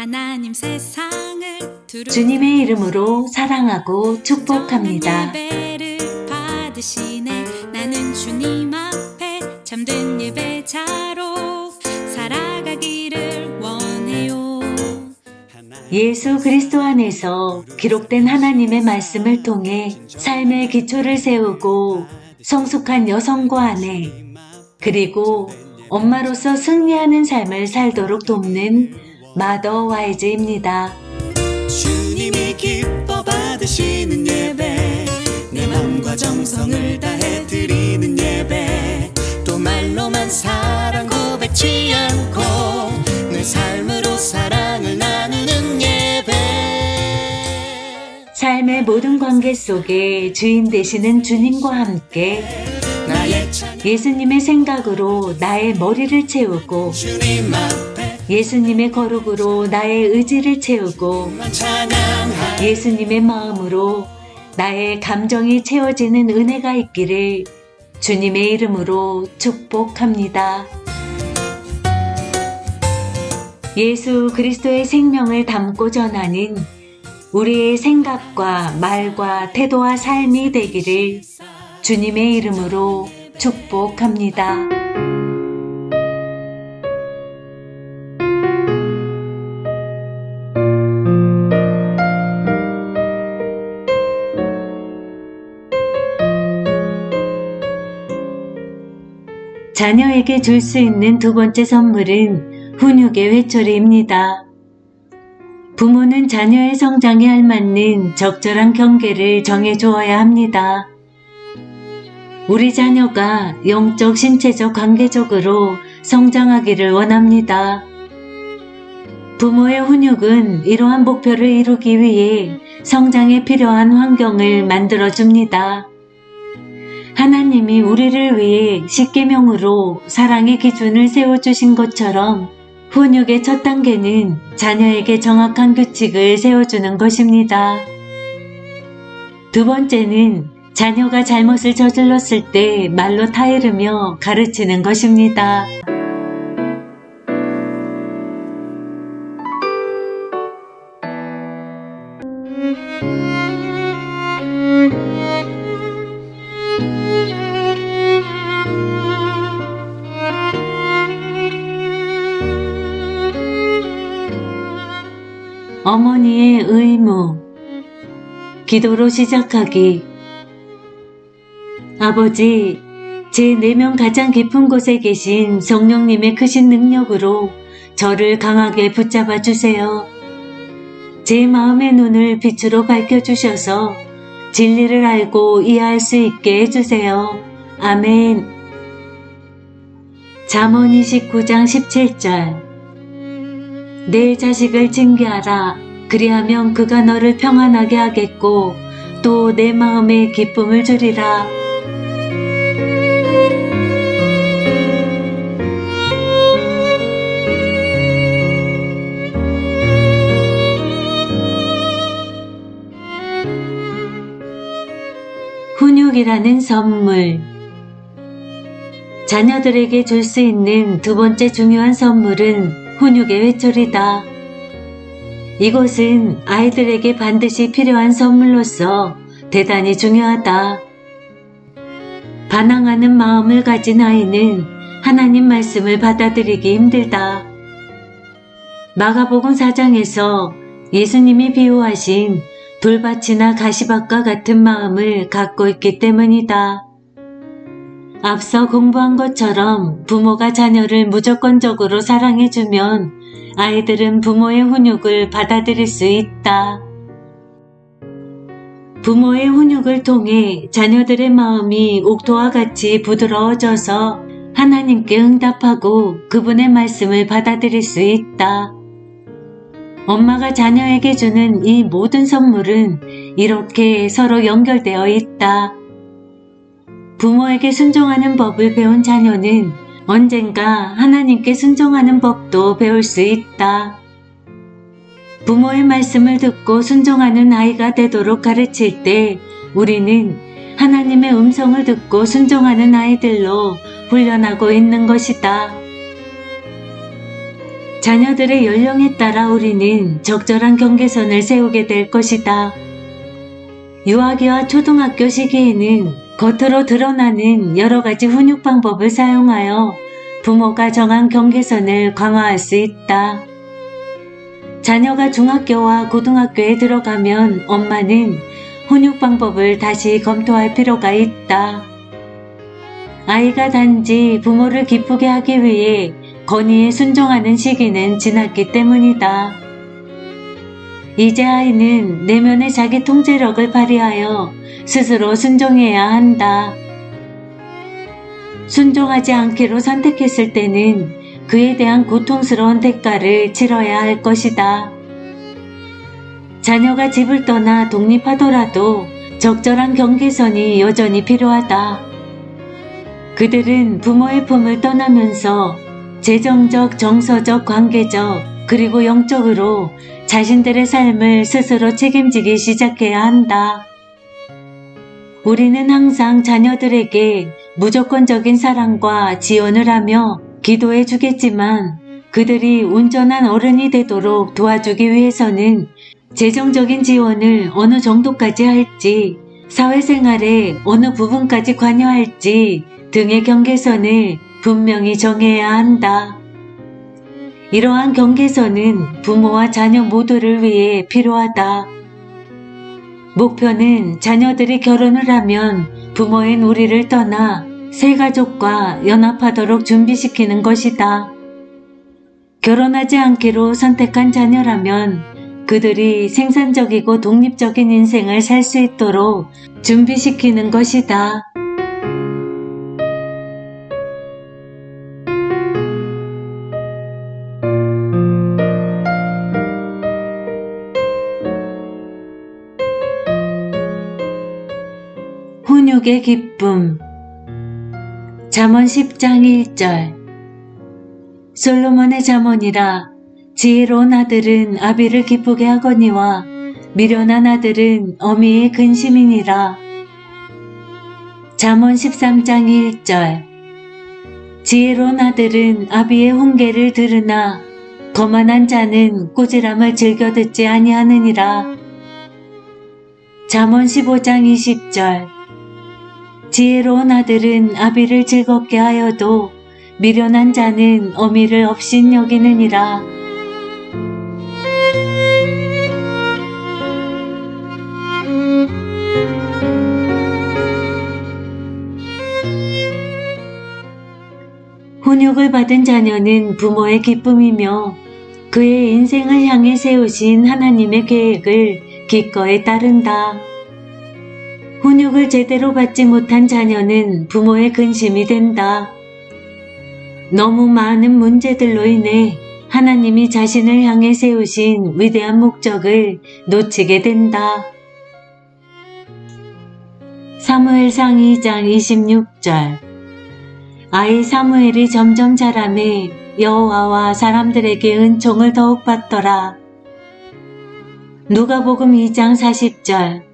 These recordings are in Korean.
하나님 세상을 주님의 이름으로 사랑하고 축복합니다. 예배를 받으시네. 나는 주님 앞에 참된 예배자로 살아가기를 원해요. 예수 그리스도 안에서 기록된 하나님의 말씀을 통해 삶의 기초를 세우고 성숙한 여성과 아내, 그리고 엄마로서 승리하는 삶을 살도록 돕는 마더 와이즈입니다. 주님이 기뻐 받으시는 예배, 내 맘과 정성을 다해 드리는 예배, 또 말로만 사랑 고백지 않고 내 삶으로 사랑을 나누는 예배. 삶의 모든 관계 속에 주인 되시는 주님과 함께 나의 찬양 예수님의 생각으로 나의 머리를 채우고 주님 앞에 예수님의 거룩으로 나의 의지를 채우고 찬양하. 예수님의 마음으로 나의 감정이 채워지는 은혜가 있기를 주님의 이름으로 축복합니다. 예수 그리스도의 생명을 담고 전하는 우리의 생각과 말과 태도와 삶이 되기를 주님의 이름으로 축복합니다. 자녀에게 줄 수 있는 두 번째 선물은 훈육의 회초리입니다. 부모는 자녀의 성장에 알맞는 적절한 경계를 정해주어야 합니다. 우리 자녀가 영적, 신체적, 관계적으로 성장하기를 원합니다. 부모의 훈육은 이러한 목표를 이루기 위해 성장에 필요한 환경을 만들어줍니다. 하나님이 우리를 위해 십계명으로 사랑의 기준을 세워주신 것처럼 훈육의 첫 단계는 자녀에게 정확한 규칙을 세워주는 것입니다. 두 번째는 자녀가 잘못을 저질렀을 때 말로 타이르며 가르치는 것입니다. 어머니의 의무, 기도로 시작하기. 아버지, 제 내면 가장 깊은 곳에 계신 성령님의 크신 능력으로 저를 강하게 붙잡아 주세요. 제 마음의 눈을 빛으로 밝혀주셔서 진리를 알고 이해할 수 있게 해주세요. 아멘. 잠언 29장 17절. 내 자식을 징계하라. 그리하면 그가 너를 평안하게 하겠고 또 내 마음에 기쁨을 주리라. 훈육이라는 선물. 자녀들에게 줄 수 있는 두 번째 중요한 선물은 훈육의 회초리다. 이것은 아이들에게 반드시 필요한 선물로서 대단히 중요하다. 반항하는 마음을 가진 아이는 하나님 말씀을 받아들이기 힘들다. 마가복음 4장에서 예수님이 비유하신 돌밭이나 가시밭과 같은 마음을 갖고 있기 때문이다. 앞서 공부한 것처럼 부모가 자녀를 무조건적으로 사랑해주면 아이들은 부모의 훈육을 받아들일 수 있다. 부모의 훈육을 통해 자녀들의 마음이 옥토와 같이 부드러워져서 하나님께 응답하고 그분의 말씀을 받아들일 수 있다. 엄마가 자녀에게 주는 이 모든 선물은 이렇게 서로 연결되어 있다. 부모에게 순종하는 법을 배운 자녀는 언젠가 하나님께 순종하는 법도 배울 수 있다. 부모의 말씀을 듣고 순종하는 아이가 되도록 가르칠 때 우리는 하나님의 음성을 듣고 순종하는 아이들로 훈련하고 있는 것이다. 자녀들의 연령에 따라 우리는 적절한 경계선을 세우게 될 것이다. 유아기와 초등학교 시기에는 겉으로 드러나는 여러 가지 훈육 방법을 사용하여 부모가 정한 경계선을 강화할 수 있다. 자녀가 중학교와 고등학교에 들어가면 엄마는 훈육 방법을 다시 검토할 필요가 있다. 아이가 단지 부모를 기쁘게 하기 위해 건의에 순종하는 시기는 지났기 때문이다. 이제 아이는 내면의 자기 통제력을 발휘하여 스스로 순종해야 한다. 순종하지 않기로 선택했을 때는 그에 대한 고통스러운 대가를 치러야 할 것이다. 자녀가 집을 떠나 독립하더라도 적절한 경계선이 여전히 필요하다. 그들은 부모의 품을 떠나면서 재정적, 정서적, 관계적, 그리고 영적으로 자신들의 삶을 스스로 책임지기 시작해야 한다. 우리는 항상 자녀들에게 무조건적인 사랑과 지원을 하며 기도해 주겠지만 그들이 온전한 어른이 되도록 도와주기 위해서는 재정적인 지원을 어느 정도까지 할지, 사회생활의 어느 부분까지 관여할지 등의 경계선을 분명히 정해야 한다. 이러한 경계선은 부모와 자녀 모두를 위해 필요하다. 목표는 자녀들이 결혼을 하면 부모인 우리를 떠나 새 가족과 연합하도록 준비시키는 것이다. 결혼하지 않기로 선택한 자녀라면 그들이 생산적이고 독립적인 인생을 살 수 있도록 준비시키는 것이다. 훈육의 기쁨. 잠언 10장 1절. 솔로몬의 잠언이라. 지혜로운 아들은 아비를 기쁘게 하거니와 미련한 아들은 어미의 근심이니라. 잠언 13장 1절. 지혜로운 아들은 아비의 훈계를 들으나 거만한 자는 꾸지람을 즐겨 듣지 아니하느니라. 잠언 15장 20절. 지혜로운 아들은 아비를 즐겁게 하여도 미련한 자는 어미를 업신 여기느니라. 훈육을 받은 자녀는 부모의 기쁨이며 그의 인생을 향해 세우신 하나님의 계획을 기꺼이 따른다. 훈육을 제대로 받지 못한 자녀는 부모의 근심이 된다. 너무 많은 문제들로 인해 하나님이 자신을 향해 세우신 위대한 목적을 놓치게 된다. 사무엘상 2장 26절. 아이 사무엘이 점점 자라매 여호와와 사람들에게 은총을 더욱 받더라. 누가복음 2장 40절.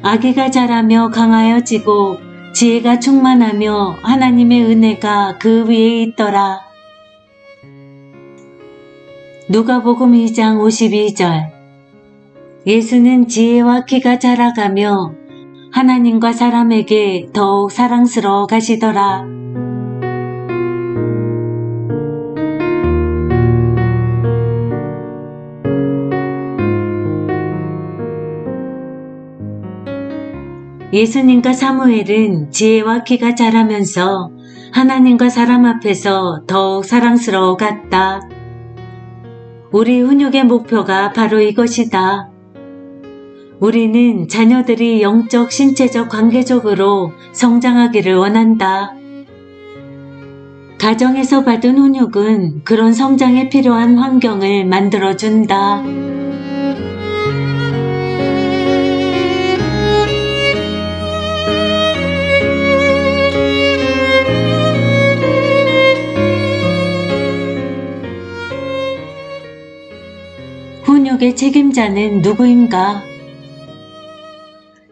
아기가 자라며 강하여지고 지혜가 충만하며 하나님의 은혜가 그 위에 있더라. 누가복음 2장 52절. 예수는 지혜와 키가 자라가며 하나님과 사람에게 더욱 사랑스러워 가시더라. 예수님과 사무엘은 지혜와 키가 자라면서 하나님과 사람 앞에서 더욱 사랑스러워 갔다. 우리 훈육의 목표가 바로 이것이다. 우리는 자녀들이 영적, 신체적, 관계적으로 성장하기를 원한다. 가정에서 받은 훈육은 그런 성장에 필요한 환경을 만들어준다. 훈육의 책임자는 누구인가?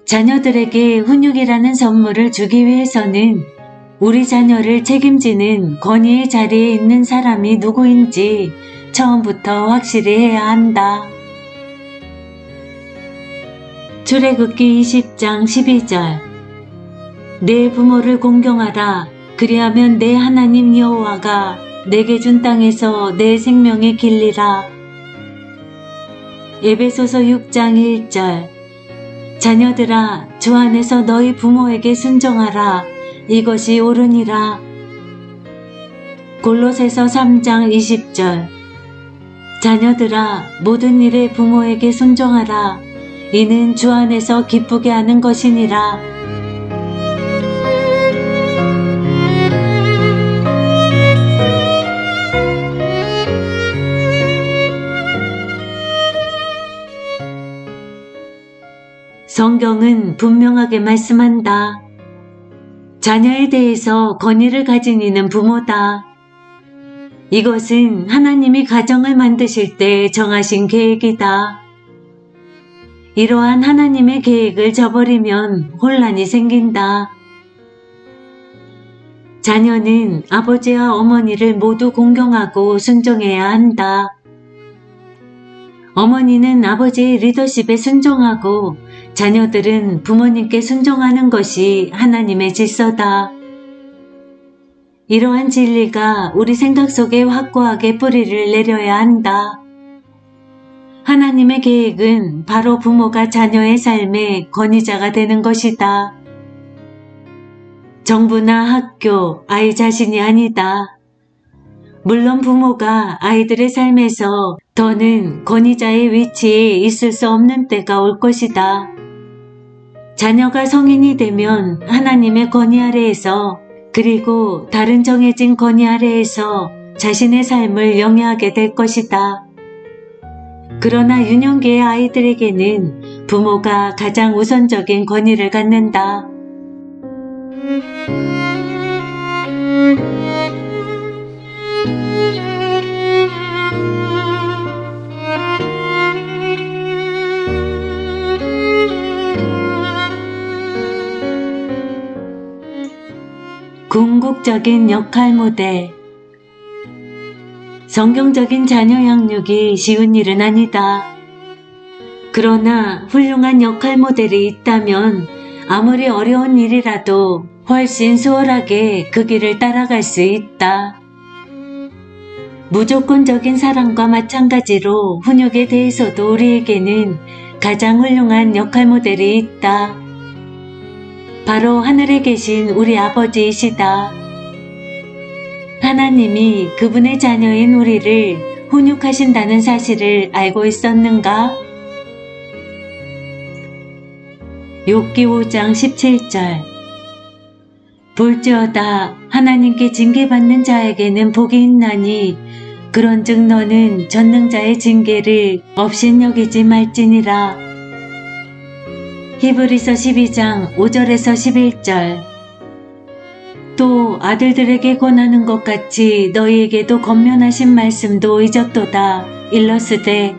자녀들에게 훈육이라는 선물을 주기 위해서는 우리 자녀를 책임지는 권위의 자리에 있는 사람이 누구인지 처음부터 확실히 해야 한다. 출애굽기 20장 12절 내 부모를 공경하라. 그리하면 내 하나님 여호와가 내게 준 땅에서 내 생명의 길리라. 에베소서 6장 1절 자녀들아 주 안에서 너희 부모에게 순종하라. 이것이 옳으니라. 골로새서 3장 20절 자녀들아 모든 일에 부모에게 순종하라. 이는 주 안에서 기쁘게 하는 것이니라. 성경은 분명하게 말씀한다. 자녀에 대해서 권위를 가진 이는 부모다. 이것은 하나님이 가정을 만드실 때 정하신 계획이다. 이러한 하나님의 계획을 저버리면 혼란이 생긴다. 자녀는 아버지와 어머니를 모두 공경하고 순종해야 한다. 어머니는 아버지의 리더십에 순종하고 자녀들은 부모님께 순종하는 것이 하나님의 질서다. 이러한 진리가 우리 생각 속에 확고하게 뿌리를 내려야 한다. 하나님의 계획은 바로 부모가 자녀의 삶의 권위자가 되는 것이다. 정부나 학교, 아이 자신이 아니다. 물론 부모가 아이들의 삶에서 더는 권위자의 위치에 있을 수 없는 때가 올 것이다. 자녀가 성인이 되면 하나님의 권위 아래에서 그리고 다른 정해진 권위 아래에서 자신의 삶을 영위하게 될 것이다. 그러나 유년기의 아이들에게는 부모가 가장 우선적인 권위를 갖는다. 궁극적인 역할 모델. 성경적인 자녀 양육이 쉬운 일은 아니다. 그러나 훌륭한 역할 모델이 있다면 아무리 어려운 일이라도 훨씬 수월하게 그 길을 따라갈 수 있다. 무조건적인 사랑과 마찬가지로 훈육에 대해서도 우리에게는 가장 훌륭한 역할 모델이 있다. 바로 하늘에 계신 우리 아버지이시다. 하나님이 그분의 자녀인 우리를 훈육하신다는 사실을 알고 있었는가? 욥기 5장 17절 볼지어다 하나님께 징계받는 자에게는 복이 있나니 그런즉 너는 전능자의 징계를 업신여기지 말지니라. 히브리서 12장 5절에서 11절 또 아들들에게 권하는 것 같이 너희에게도 권면하신 말씀도 잊었도다. 일러스되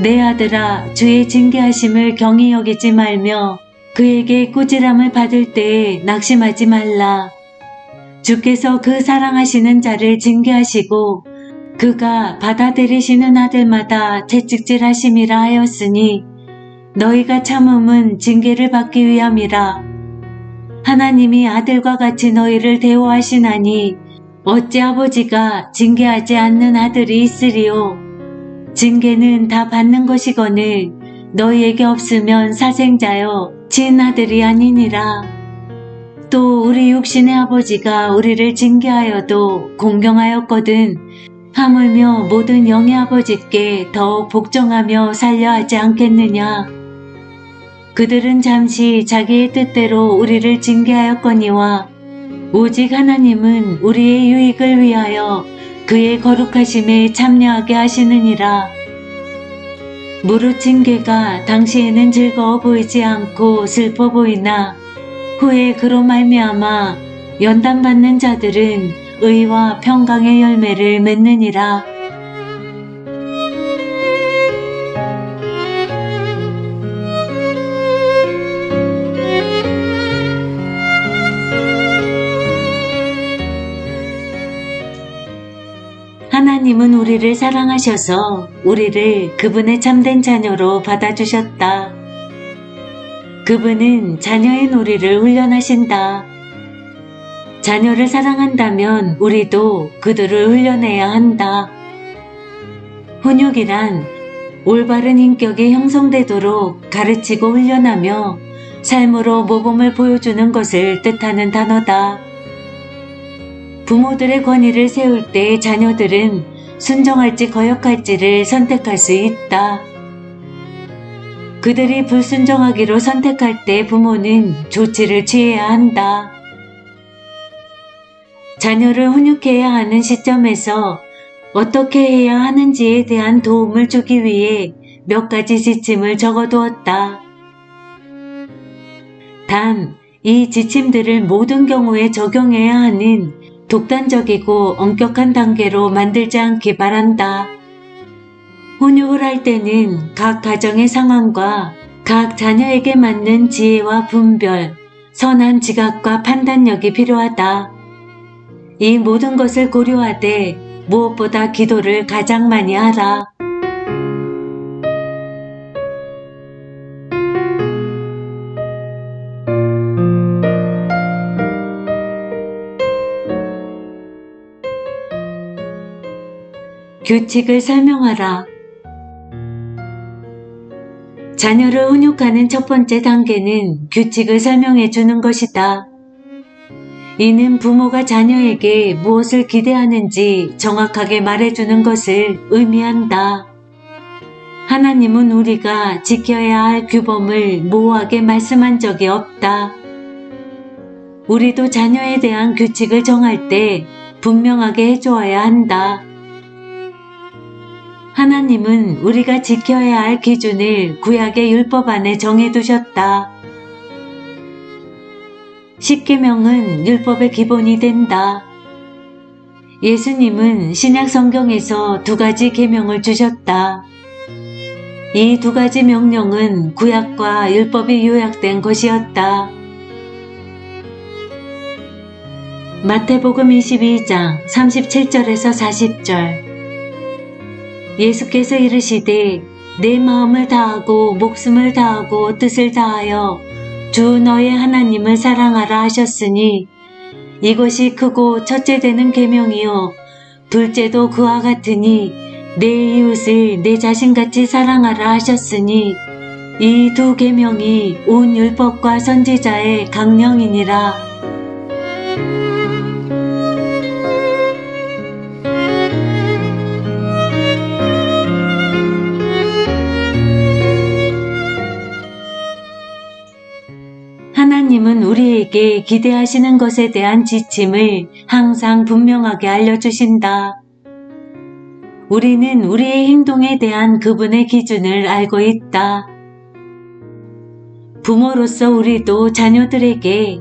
내 아들아 주의 징계하심을 경히 여기지 말며 그에게 꾸지람을 받을 때에 낙심하지 말라. 주께서 그 사랑하시는 자를 징계하시고 그가 받아들이시는 아들마다 채찍질하심이라 하였으니 너희가 참음은 징계를 받기 위함이라. 하나님이 아들과 같이 너희를 대우하시나니 어찌 아버지가 징계하지 않는 아들이 있으리요. 징계는 다 받는 것이거늘 너희에게 없으면 사생자여 친아들이 아니니라. 또 우리 육신의 아버지가 우리를 징계하여도 공경하였거든 하물며 모든 영의 아버지께 더욱 복종하며 살려 하지 않겠느냐. 그들은 잠시 자기의 뜻대로 우리를 징계하였거니와 오직 하나님은 우리의 유익을 위하여 그의 거룩하심에 참여하게 하시느니라. 무릇 징계가 당시에는 즐거워 보이지 않고 슬퍼 보이나 후에 그로 말미암아 연단받는 자들은 의와 평강의 열매를 맺느니라. 하나님은 우리를 사랑하셔서 우리를 그분의 참된 자녀로 받아주셨다. 그분은 자녀인 우리를 훈련하신다. 자녀를 사랑한다면 우리도 그들을 훈련해야 한다. 훈육이란 올바른 인격이 형성되도록 가르치고 훈련하며 삶으로 모범을 보여주는 것을 뜻하는 단어다. 부모들의 권위를 세울 때 자녀들은 순종할지 거역할지를 선택할 수 있다. 그들이 불순종하기로 선택할 때 부모는 조치를 취해야 한다. 자녀를 훈육해야 하는 시점에서 어떻게 해야 하는지에 대한 도움을 주기 위해 몇 가지 지침을 적어두었다. 단, 이 지침들을 모든 경우에 적용해야 하는 독단적이고 엄격한 단계로 만들지 않기 바란다. 훈육을 할 때는 각 가정의 상황과 각 자녀에게 맞는 지혜와 분별, 선한 지각과 판단력이 필요하다. 이 모든 것을 고려하되 무엇보다 기도를 가장 많이 하라. 규칙을 설명하라. 자녀를 훈육하는 첫 번째 단계는 규칙을 설명해 주는 것이다. 이는 부모가 자녀에게 무엇을 기대하는지 정확하게 말해주는 것을 의미한다. 하나님은 우리가 지켜야 할 규범을 모호하게 말씀한 적이 없다. 우리도 자녀에 대한 규칙을 정할 때 분명하게 해주어야 한다. 하나님은 우리가 지켜야 할 기준을 구약의 율법 안에 정해두셨다. 십계명은 율법의 기본이 된다. 예수님은 신약 성경에서 2가지 계명을 주셨다. 이 2가지 명령은 구약과 율법이 요약된 것이었다. 마태복음 22장 37절에서 40절 예수께서 이르시되 내 마음을 다하고 목숨을 다하고 뜻을 다하여 주 너의 하나님을 사랑하라 하셨으니 이것이 크고 첫째 되는 계명이요 둘째도 그와 같으니 내 이웃을 내 자신같이 사랑하라 하셨으니 이 2 계명이 온 율법과 선지자의 강령이니라. 하나님은 우리에게 기대하시는 것에 대한 지침을 항상 분명하게 알려주신다. 우리는 우리의 행동에 대한 그분의 기준을 알고 있다. 부모로서 우리도 자녀들에게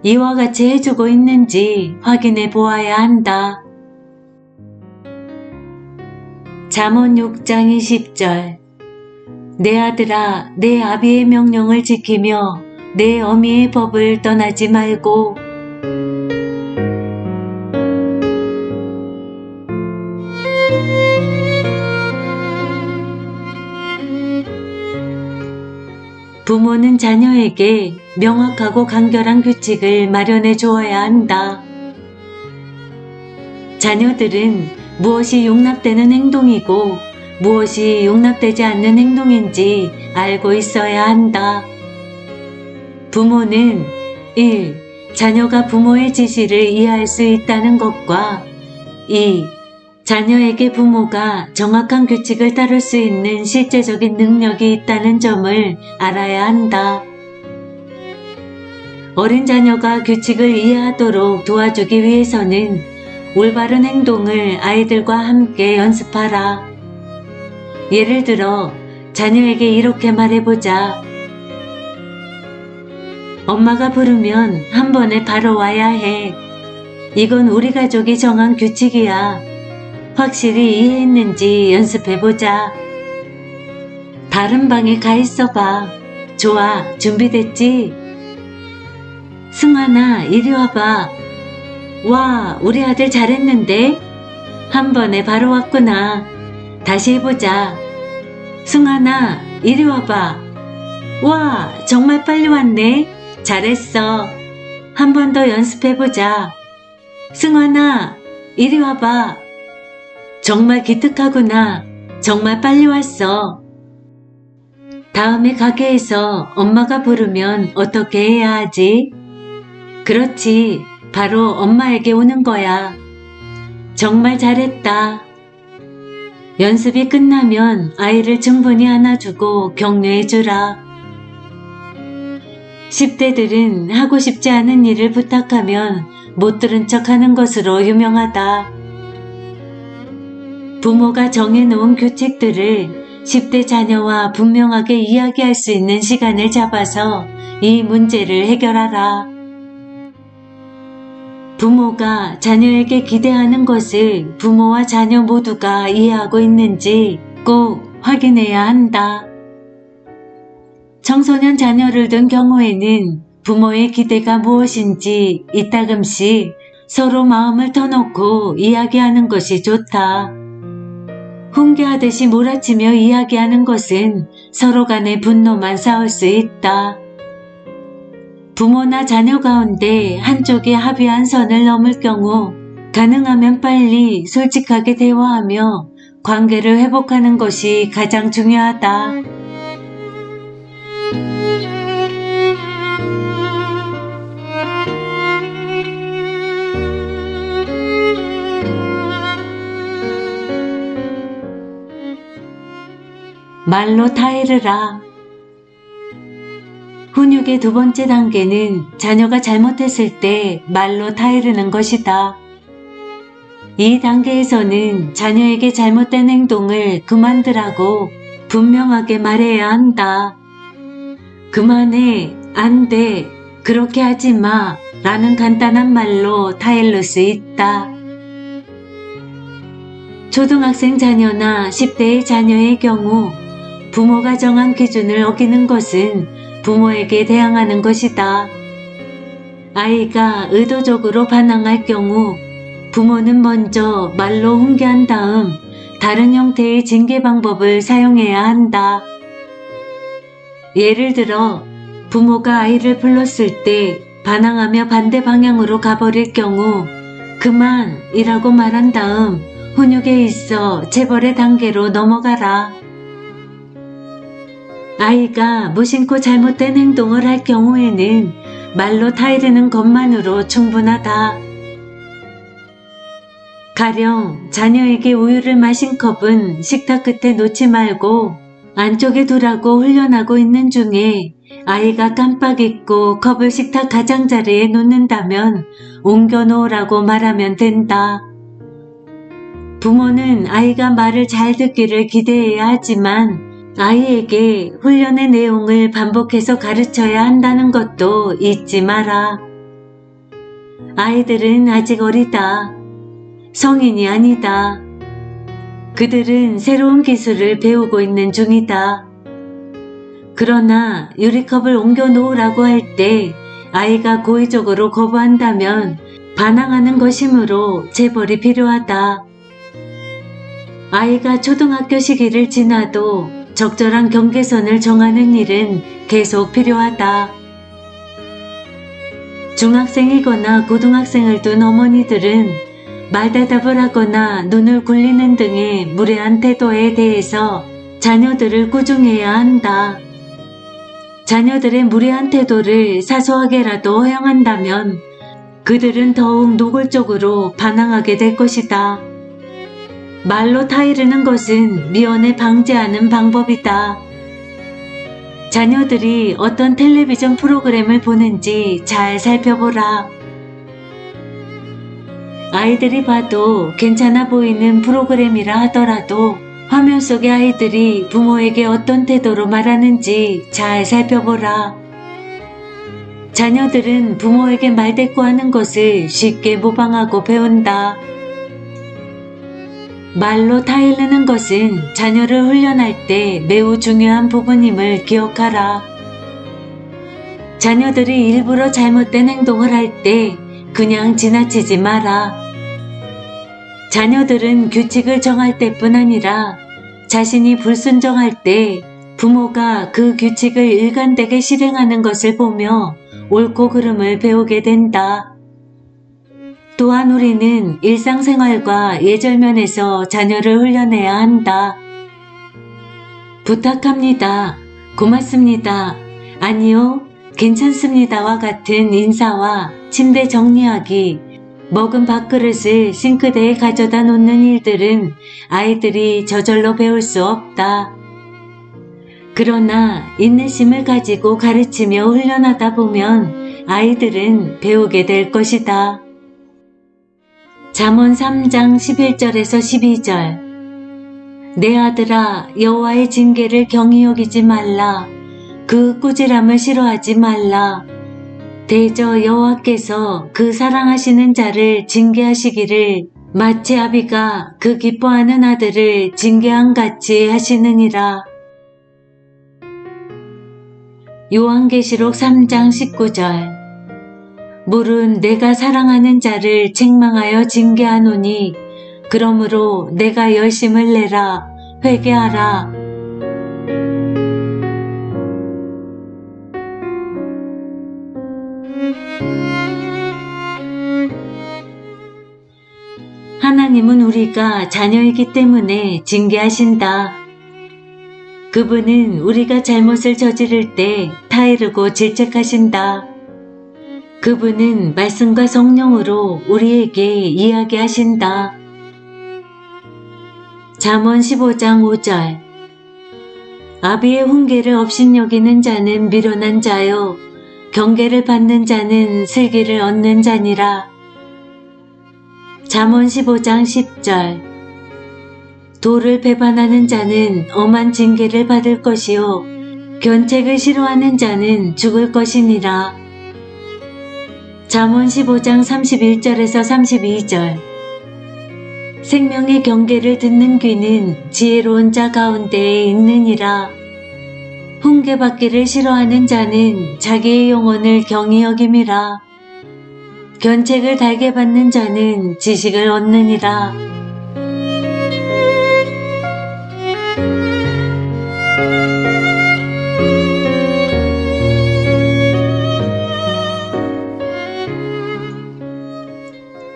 이와 같이 해주고 있는지 확인해 보아야 한다. 잠언 6장 20절 내 아들아 내 아비의 명령을 지키며 내 어미의 법을 떠나지 말고 부모는 자녀에게 명확하고 간결한 규칙을 마련해 주어야 한다. 자녀들은 무엇이 용납되는 행동이고 무엇이 용납되지 않는 행동인지 알고 있어야 한다. 부모는 1. 자녀가 부모의 지시를 이해할 수 있다는 것과 2. 자녀에게 부모가 정확한 규칙을 따를 수 있는 실제적인 능력이 있다는 점을 알아야 한다. 어린 자녀가 규칙을 이해하도록 도와주기 위해서는 올바른 행동을 아이들과 함께 연습하라. 예를 들어 자녀에게 이렇게 말해보자. 엄마가 부르면 한 번에 바로 와야 해. 이건 우리 가족이 정한 규칙이야. 확실히 이해했는지 연습해보자. 다른 방에 가 있어봐. 좋아, 준비됐지? 승환아, 이리 와봐. 와, 우리 아들 잘했는데? 한 번에 바로 왔구나. 다시 해보자. 승환아, 이리 와봐. 와, 정말 빨리 왔네. 잘했어. 한 번 더 연습해보자. 승환아, 이리 와봐. 정말 기특하구나. 정말 빨리 왔어. 다음에 가게에서 엄마가 부르면 어떻게 해야 하지? 그렇지. 바로 엄마에게 오는 거야. 정말 잘했다. 연습이 끝나면 아이를 충분히 안아주고 격려해주라. 10대들은 하고 싶지 않은 일을 부탁하면 못 들은 척 하는 것으로 유명하다. 부모가 정해놓은 규칙들을 10대 자녀와 분명하게 이야기할 수 있는 시간을 잡아서 이 문제를 해결하라. 부모가 자녀에게 기대하는 것을 부모와 자녀 모두가 이해하고 있는지 꼭 확인해야 한다. 청소년 자녀를 둔 경우에는 부모의 기대가 무엇인지 이따금씩 서로 마음을 터놓고 이야기하는 것이 좋다. 훈계하듯이 몰아치며 이야기하는 것은 서로 간의 분노만 쌓을 수 있다. 부모나 자녀 가운데 한쪽이 합의한 선을 넘을 경우 가능하면 빨리 솔직하게 대화하며 관계를 회복하는 것이 가장 중요하다. 말로 타이르라. 훈육의 두 번째 단계는 자녀가 잘못했을 때 말로 타이르는 것이다. 이 단계에서는 자녀에게 잘못된 행동을 그만두라고 분명하게 말해야 한다. 그만해, 안 돼, 그렇게 하지 마 라는 간단한 말로 타일를 수 있다. 초등학생 자녀나 10대의 자녀의 경우 부모가 정한 기준을 어기는 것은 부모에게 대항하는 것이다. 아이가 의도적으로 반항할 경우 부모는 먼저 말로 훈계한 다음 다른 형태의 징계 방법을 사용해야 한다. 예를 들어 부모가 아이를 불렀을 때 반항하며 반대 방향으로 가버릴 경우 그만이라고 말한 다음 훈육에 있어 체벌의 단계로 넘어가라. 아이가 무심코 잘못된 행동을 할 경우에는 말로 타이르는 것만으로 충분하다. 가령 자녀에게 우유를 마신 컵은 식탁 끝에 놓지 말고 안쪽에 두라고 훈련하고 있는 중에 아이가 깜빡 잊고 컵을 식탁 가장자리에 놓는다면 옮겨 놓으라고 말하면 된다. 부모는 아이가 말을 잘 듣기를 기대해야 하지만 아이에게 훈련의 내용을 반복해서 가르쳐야 한다는 것도 잊지 마라. 아이들은 아직 어리다. 성인이 아니다. 그들은 새로운 기술을 배우고 있는 중이다. 그러나 유리컵을 옮겨 놓으라고 할 때 아이가 고의적으로 거부한다면 반항하는 것이므로 체벌이 필요하다. 아이가 초등학교 시기를 지나도 적절한 경계선을 정하는 일은 계속 필요하다. 중학생이거나 고등학생을 둔 어머니들은 말대답을 하거나 눈을 굴리는 등의 무례한 태도에 대해서 자녀들을 꾸중해야 한다. 자녀들의 무례한 태도를 사소하게라도 허용한다면 그들은 더욱 노골적으로 반항하게 될 것이다. 말로 타이르는 것은 미연에 방지하는 방법이다. 자녀들이 어떤 텔레비전 프로그램을 보는지 잘 살펴보라. 아이들이 봐도 괜찮아 보이는 프로그램이라 하더라도 화면 속의 아이들이 부모에게 어떤 태도로 말하는지 잘 살펴보라. 자녀들은 부모에게 말대꾸하는 것을 쉽게 모방하고 배운다. 말로 타이르는 것은 자녀를 훈련할 때 매우 중요한 부분임을 기억하라. 자녀들이 일부러 잘못된 행동을 할 때 그냥 지나치지 마라. 자녀들은 규칙을 정할 때뿐 아니라 자신이 불순종할 때 부모가 그 규칙을 일관되게 실행하는 것을 보며 옳고 그름을 배우게 된다. 또한 우리는 일상생활과 예절면에서 자녀를 훈련해야 한다. 부탁합니다. 고맙습니다. 아니요, 괜찮습니다와 같은 인사와 침대 정리하기, 먹은 밥그릇을 싱크대에 가져다 놓는 일들은 아이들이 저절로 배울 수 없다. 그러나 인내심을 가지고 가르치며 훈련하다 보면 아이들은 배우게 될 것이다. 잠언 3장 11절에서 12절. 내 아들아, 여호와의 징계를 경히 여기지 말라. 그 꾸지람을 싫어하지 말라. 대저 여호와께서 그 사랑하시는 자를 징계하시기를 마치 아비가 그 기뻐하는 아들을 징계한 같이 하시느니라. 요한계시록 3장 19절. 물은 내가 사랑하는 자를 책망하여 징계하노니 그러므로 내가 열심을 내라. 회개하라. 하나님은 우리가 자녀이기 때문에 징계하신다. 그분은 우리가 잘못을 저지를 때 타이르고 질책하신다. 그분은 말씀과 성령으로 우리에게 이야기하신다. 잠언 15장 5절. 아비의 훈계를 업신여기는 자는 미련한 자요, 경계를 받는 자는 슬기를 얻는 자니라. 잠언 15장 10절. 도를 배반하는 자는 엄한 징계를 받을 것이요, 견책을 싫어하는 자는 죽을 것이니라. 잠언 15장 31절에서 32절. 생명의 경계를 듣는 귀는 지혜로운 자 가운데에 있느니라. 훈계받기를 싫어하는 자는 자기의 영혼을 경히 여김이라. 견책을 달게 받는 자는 지식을 얻느니라.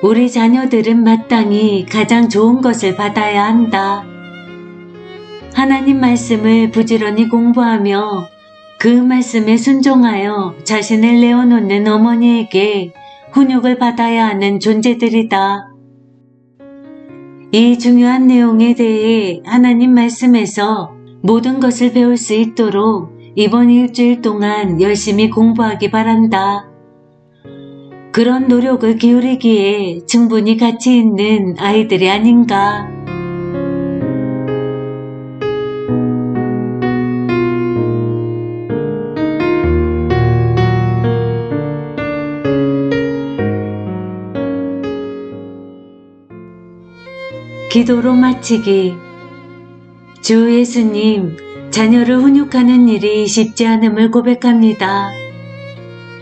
우리 자녀들은 마땅히 가장 좋은 것을 받아야 한다. 하나님 말씀을 부지런히 공부하며 그 말씀에 순종하여 자신을 내어놓는 어머니에게 훈육을 받아야 하는 존재들이다. 이 중요한 내용에 대해 하나님 말씀에서 모든 것을 배울 수 있도록 이번 일주일 동안 열심히 공부하기 바란다. 그런 노력을 기울이기에 충분히 가치 있는 아이들이 아닌가. 기도로 마치기. 주 예수님, 자녀를 훈육하는 일이 쉽지 않음을 고백합니다.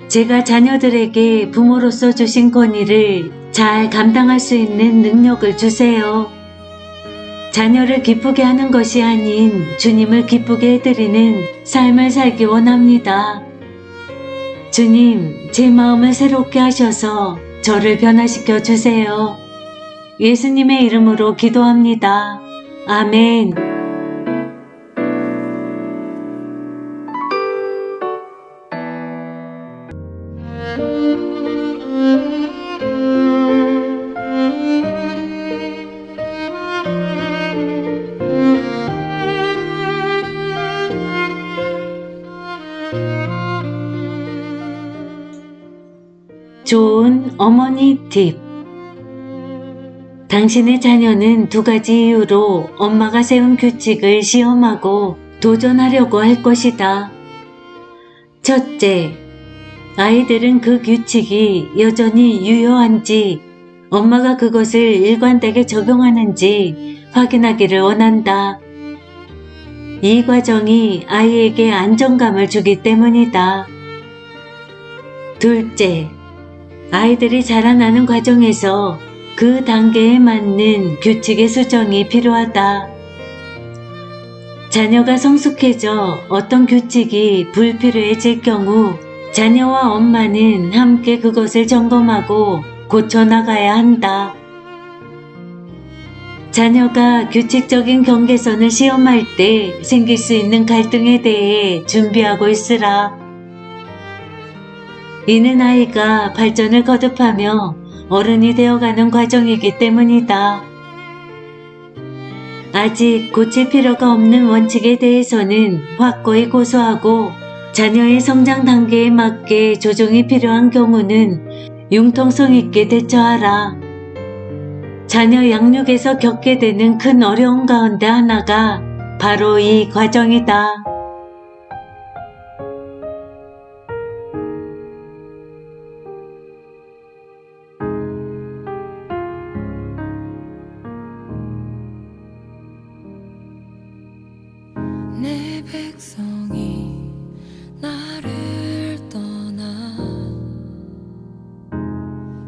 제가 자녀들에게 부모로서 주신 권위를 잘 감당할 수 있는 능력을 주세요. 자녀를 기쁘게 하는 것이 아닌 주님을 기쁘게 해드리는 삶을 살기 원합니다. 주님, 제 마음을 새롭게 하셔서 저를 변화시켜 주세요. 예수님의 이름으로 기도합니다. 아멘. 좋은 어머니 팁. 당신의 자녀는 두 가지 이유로 엄마가 세운 규칙을 시험하고 도전하려고 할 것이다. 첫째, 아이들은 그 규칙이 여전히 유효한지, 엄마가 그것을 일관되게 적용하는지 확인하기를 원한다. 이 과정이 아이에게 안정감을 주기 때문이다. 둘째, 아이들이 자라나는 과정에서 그 단계에 맞는 규칙의 수정이 필요하다. 자녀가 성숙해져 어떤 규칙이 불필요해질 경우 자녀와 엄마는 함께 그것을 점검하고 고쳐나가야 한다. 자녀가 규칙적인 경계선을 시험할 때 생길 수 있는 갈등에 대해 준비하고 있으라. 이는 아이가 발전을 거듭하며 어른이 되어가는 과정이기 때문이다. 아직 고칠 필요가 없는 원칙에 대해서는 확고히 고수하고 자녀의 성장 단계에 맞게 조정이 필요한 경우는 융통성 있게 대처하라. 자녀 양육에서 겪게 되는 큰 어려움 가운데 하나가 바로 이 과정이다. 내 백성이 나를 떠나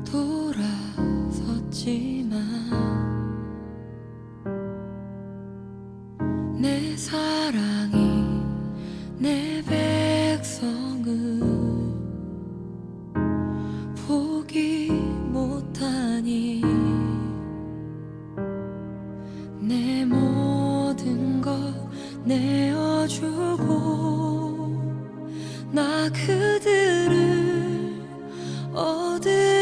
돌아섰지만 내 사랑이 내 백성을 포기 못하니 내 모든 것 내어주고 나 그들을 얻으